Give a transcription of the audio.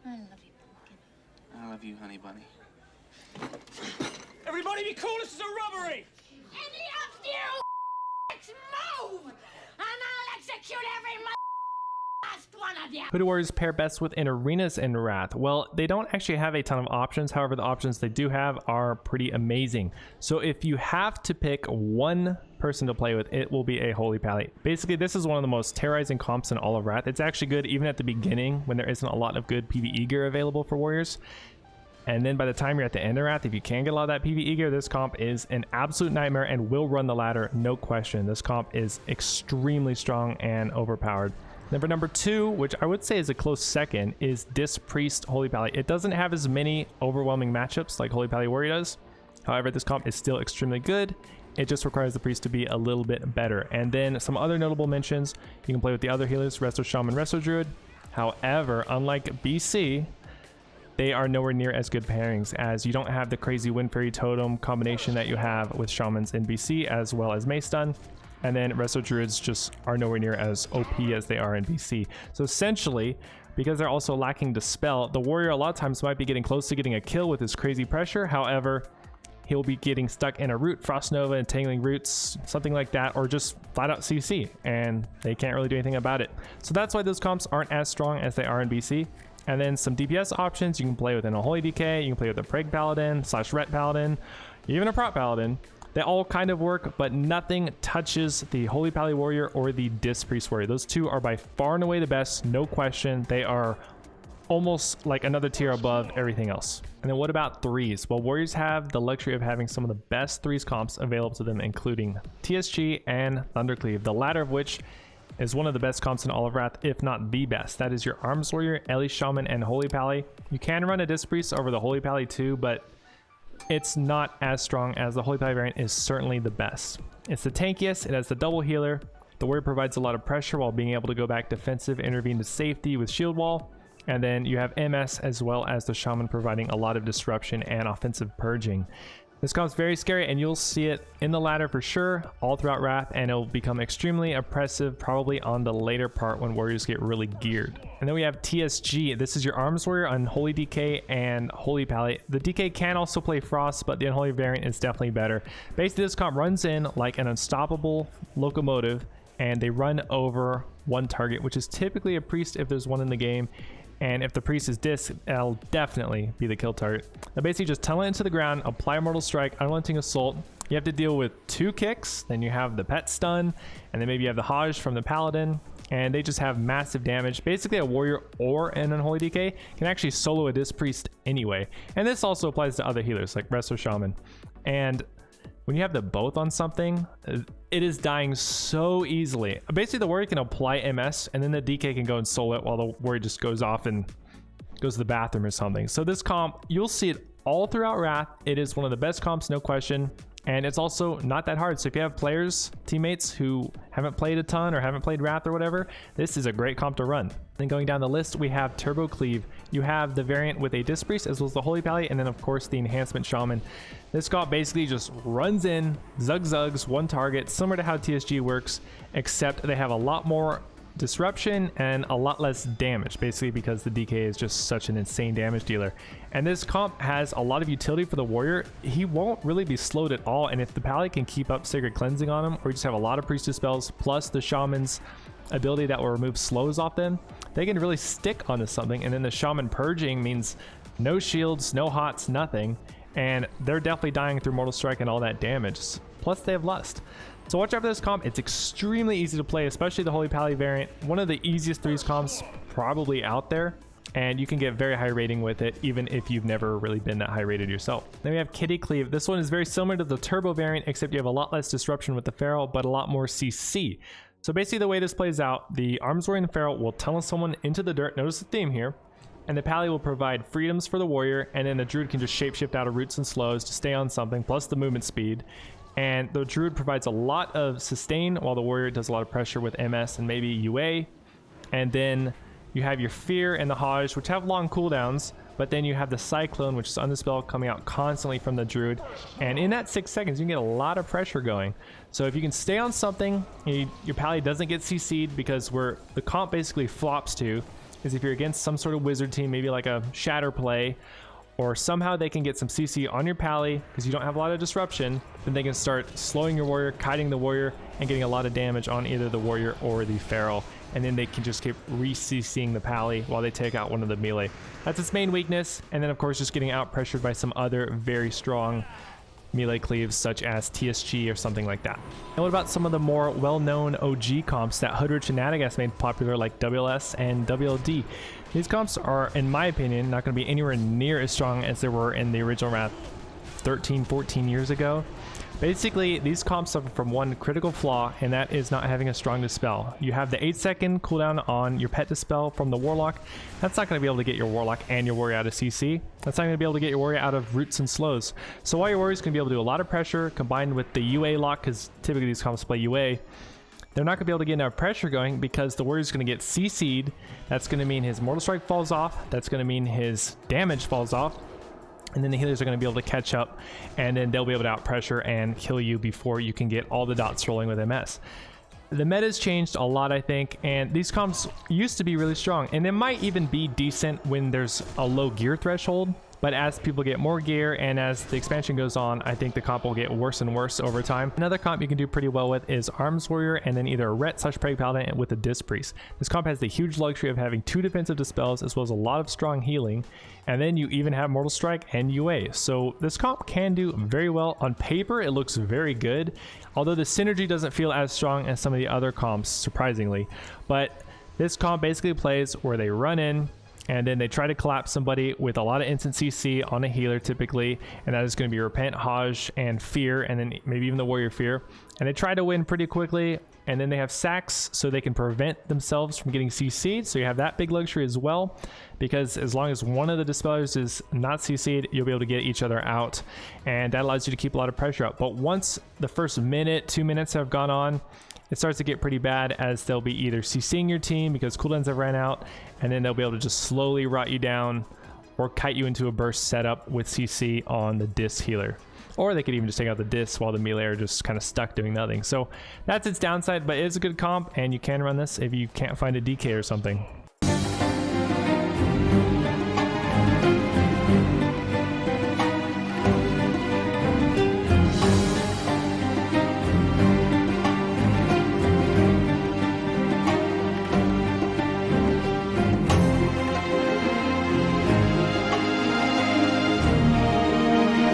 I love you, Pumpkin. I love you, honey bunny. Everybody be cool, this is a robbery! Any of you move, and I'll execute every last one of you. Who do warriors pair best with in arenas in Wrath? Well, they don't actually have a ton of options. However, the options they do have are pretty amazing. So if you have to pick one person to play with, it will be a Holy Pally. Basically, this is one of the most terrorizing comps in all of Wrath. It's actually good even at the beginning when there isn't a lot of good PvE gear available for warriors. And then by the time you're at the end of Wrath, if you can get a lot of that PvE gear, this comp is an absolute nightmare and will run the ladder, no question. This comp is extremely strong and overpowered. Then for number 2, which I would say is a close second, is Dis Priest Holy Pally. It doesn't have as many overwhelming matchups like Holy Pally Warrior does. However, this comp is still extremely good. It just requires the priest to be a little bit better. And then some other notable mentions, you can play with the other healers, Resto Shaman, Resto Druid. However, unlike BC, they are nowhere near as good pairings, as you don't have the crazy Wind Fairy Totem combination that you have with Shamans in BC, as well as Mace Stun. And then Resto Druids just are nowhere near as OP as they are in BC. So essentially, because they're also lacking Dispel, the warrior a lot of times might be getting close to getting a kill with his crazy pressure. However, he'll be getting stuck in a root, Frost Nova, Entangling Roots, something like that, or just flat out CC, and they can't really do anything about it. So that's why those comps aren't as strong as they are in BC. And then some DPS options, you can play with an Unholy DK, you can play with a Preg Paladin, / Ret Paladin, even a Prot Paladin. They all kind of work, but nothing touches the Holy Pally Warrior or the Dis Priest Warrior. Those two are by far and away the best, no question. They are almost like another tier above everything else. And then what about threes? Well, warriors have the luxury of having some of the best threes comps available to them, including TSG and Thundercleave, the latter of which is one of the best comps in all of Wrath, if not the best. That is your Arms Warrior, Ellie Shaman, and Holy Pally. You can run a Dis Priest over the Holy Pally too, but it's not as strong as the Holy Pally variant is certainly the best. It's the tankiest, it has the double healer. The warrior provides a lot of pressure while being able to go back defensive, intervene to safety with shield wall. And then you have MS as well as the Shaman providing a lot of disruption and offensive purging. This comp's very scary, and you'll see it in the ladder for sure all throughout Wrath, and it'll become extremely oppressive probably on the later part when warriors get really geared. And then we have TSG. This is your Arms Warrior, Unholy DK, and Holy Pally. The DK can also play Frost, but the Unholy variant is definitely better. Basically, this comp runs in like an unstoppable locomotive, and they run over one target, which is typically a priest if there's one in the game. And if the priest is disc, that'll definitely be the kill target. Now basically just tunnel it into the ground, apply Mortal Strike, Unrelenting Assault. You have to deal with 2 kicks, then you have the pet stun, and then maybe you have the Hajj from the Paladin, and they just have massive damage. Basically a warrior or an Unholy DK can actually solo a Dis Priest anyway. And this also applies to other healers like Resto Shaman. And when you have the both on something, it is dying so easily. Basically, the warrior can apply MS, and then the DK can go and solo it while the warrior just goes off and goes to the bathroom or something. So this comp, you'll see it all throughout Wrath. It is one of the best comps, no question. And it's also not that hard. So if you have players, teammates who haven't played a ton or haven't played Wrath or whatever, this is a great comp to run. Then going down the list, we have Turbo Cleave. You have the variant with a Dis Priest as well as the Holy Pally, and then of course the Enhancement Shaman. This comp basically just runs in, zugs, one target, similar to how TSG works, except they have a lot more disruption and a lot less damage, basically because the DK is just such an insane damage dealer. And this comp has a lot of utility for the warrior. He won't really be slowed at all, and if the Pally can keep up Sacred Cleansing on him, or you just have a lot of priestess spells plus the Shaman's ability that will remove slows off them, they can really stick onto something. And then the Shaman purging means no shields, no hots, nothing, and they're definitely dying through Mortal Strike and all that damage. Plus they have Lust. So watch out for this comp. It's extremely easy to play, especially the Holy Pally variant. One of the easiest threes comps probably out there, and you can get very high rating with it even if you've never really been that high rated yourself. Then we have Kitty Cleave. This one is very similar to the Turbo variant, except you have a lot less disruption with the Feral, but a lot more CC. So basically the way this plays out, the Arms Warrior and Feral will tunnel someone into the dirt. Notice the theme here. And the Pally will provide freedoms for the warrior, and then the Druid can just shapeshift out of roots and slows to stay on something, plus the movement speed. And the Druid provides a lot of sustain, while the warrior does a lot of pressure with MS and maybe UA. And then you have your Fear and the Hajj, which have long cooldowns, but then you have the Cyclone, which is Undispel, coming out constantly from the Druid. And in that 6 seconds, you can get a lot of pressure going. So if you can stay on something, your Pally doesn't get CC'd because the comp basically flops to is if you're against some sort of wizard team, maybe like a shatter play, or somehow they can get some CC on your pally because you don't have a lot of disruption, then they can start slowing your warrior, kiting the warrior, and getting a lot of damage on either the warrior or the feral. And then they can just keep re-CCing the pally while they take out one of the melee. That's its main weakness. And then of course just getting out pressured by some other very strong melee cleaves such as TSG or something like that. And what about some of the more well-known OG comps that Hoodrich and Nadagas made popular, like WLS and WLD? These comps are, in my opinion, not going to be anywhere near as strong as they were in the original Wrath 13, 14 years ago. Basically, these comps suffer from one critical flaw, and that is not having a strong dispel. You have the 8-second cooldown on your pet dispel from the Warlock. That's not going to be able to get your Warlock and your warrior out of CC. That's not going to be able to get your warrior out of roots and slows. So while your warrior is going to be able to do a lot of pressure, combined with the UA lock, because typically these comps play UA, they're not going to be able to get enough pressure going because the warrior is going to get CC'd. That's going to mean his Mortal Strike falls off. That's going to mean his damage falls off. And then the healers are going to be able to catch up, and then they'll be able to out pressure and kill you before you can get all the dots rolling with MS. The meta's changed a lot, I think, and these comps used to be really strong, and they might even be decent when there's a low gear threshold. But as people get more gear and as the expansion goes on, I think the comp will get worse and worse over time. Another comp you can do pretty well with is Arms Warrior and then either a Ret/Preg Paladin with a Disc Priest. This comp has the huge luxury of having 2 defensive dispels as well as a lot of strong healing. And then you even have Mortal Strike and UA. So this comp can do very well. On paper, it looks very good. Although the synergy doesn't feel as strong as some of the other comps, surprisingly. But this comp basically plays where they run in, and then they try to collapse somebody with a lot of instant CC on a healer typically, and that is going to be Repent, Hajj, and Fear, and then maybe even the Warrior Fear. And they try to win pretty quickly, and then they have sacks so they can prevent themselves from getting CC'd, so you have that big luxury as well, because as long as one of the Dispellers is not CC'd, you'll be able to get each other out, and that allows you to keep a lot of pressure out. But once the first minute, 2 minutes have gone on, it starts to get pretty bad, as they'll be either CCing your team because cooldowns have ran out, and then they'll be able to just slowly rot you down or kite you into a burst setup with CC on the Disc healer. Or they could even just take out the Disc while the melee are just kind of stuck doing nothing. So that's its downside, but it is a good comp, and you can run this if you can't find a DK or something.